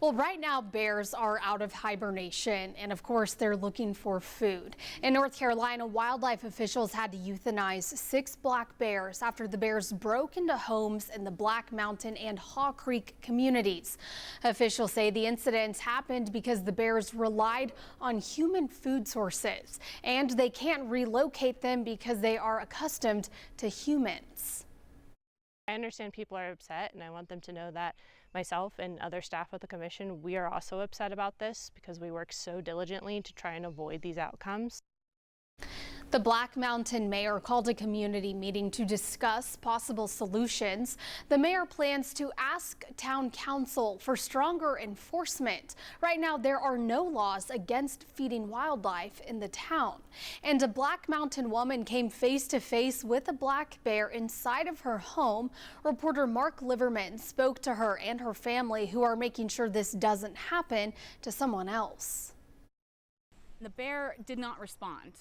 Well, right now, bears are out of hibernation, and of course, they're looking for food. In North Carolina, wildlife officials had to euthanize 6 black bears after the bears broke into homes in the Black Mountain and Haw Creek communities. Officials say the incidents happened because the bears relied on human food sources, and they can't relocate them because they are accustomed to humans. I understand people are upset, and I want them to know that myself and other staff at the commission, we are also upset about this because we work so diligently to try and avoid these outcomes. The Black Mountain mayor called a community meeting to discuss possible solutions. The mayor plans to ask town council for stronger enforcement. Right now, there are no laws against feeding wildlife in the town. And a Black Mountain woman came face to face with a black bear inside of her home. Reporter Mark Liverman spoke to her and her family, who are making sure this doesn't happen to someone else. The bear did not respond.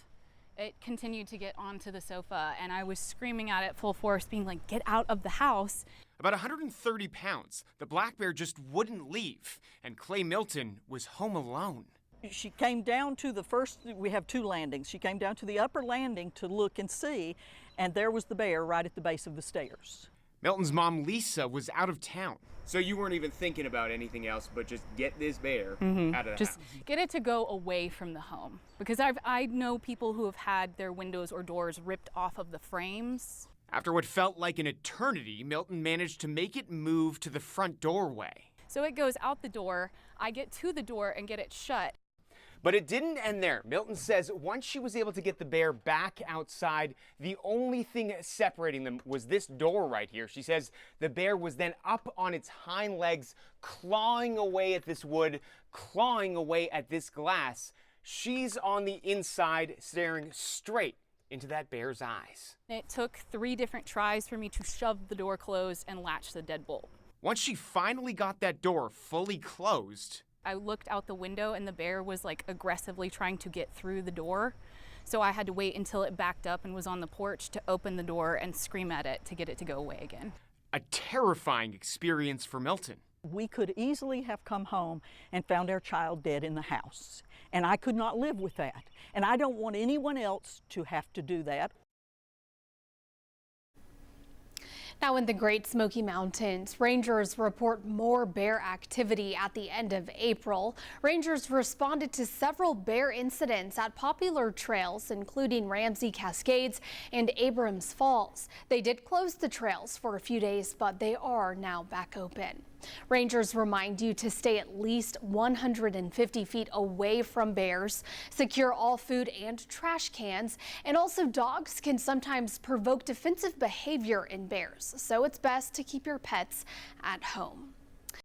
It continued to get onto the sofa, and I was screaming at it full force, being like, get out of the house. About 130 pounds, the black bear just wouldn't leave, and Clay Milton was home alone. She came down to the first, we have 2 landings. She came down to the upper landing to look and see, and there was the bear right at the base of the stairs. Milton's mom, Lisa, was out of town. So you weren't even thinking about anything else but just get this bear out of the Just house. get it to go away from the home. Because I know people who have had their windows or doors ripped off of the frames. After what felt like an eternity, Milton managed to make it move to the front doorway. So it goes out the door, I get to the door and get it shut. But it didn't end there. Milton says once she was able to get the bear back outside, the only thing separating them was this door right here. She says the bear was then up on its hind legs, clawing away at this wood, clawing away at this glass. She's on the inside, staring straight into that bear's eyes. It took 3 different tries for me to shove the door closed and latch the deadbolt. Once she finally got that door fully closed, I looked out the window and the bear was like aggressively trying to get through the door. So I had to wait until it backed up and was on the porch to open the door and scream at it to get it to go away again. a terrifying experience for Milton. We could easily have come home and found our child dead in the house. And I could not live with that. And I don't want anyone else to have to do that. Now in the Great Smoky Mountains, rangers report more bear activity at the end of April. Rangers responded to several bear incidents at popular trails, including Ramsey Cascades and Abrams Falls. They did close the trails for a few days, but they are now back open. Rangers remind you to stay at least 150 feet away from bears, secure all food and trash cans, and also dogs can sometimes provoke defensive behavior in bears, so it's best to keep your pets at home.